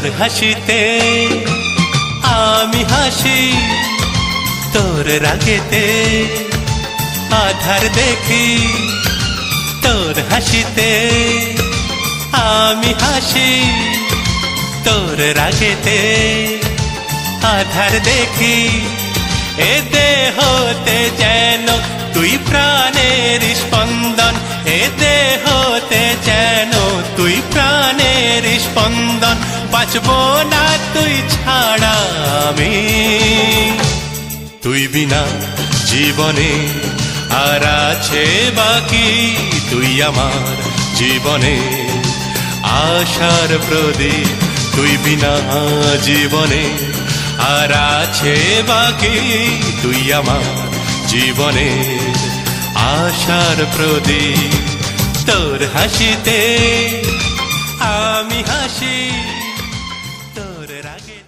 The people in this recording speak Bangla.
তোর হাসিতে আমি হাসি, তোর রাগেতে আধার দেখি। তোর হাসিতে আমি হাসি, তোর রাগেতে আধার দেখি। এ দেহতে যেন তুই প্রাণের স্পন্দন, এ দেহতে যেন তুই প্রাণের স্পন্দন। বাঁচবো না তুই ছাড়া আমি, তুই বিনা জীবনে আর আছে বাকি। তুই আমার জীবনে আশার প্রদীপ, তুই বিনা জীবনে আর আছে বাকি। তুই আমার জীবনে আশার প্রদীপ। তোর হাসিতে আমি হাসি, তোর রাগে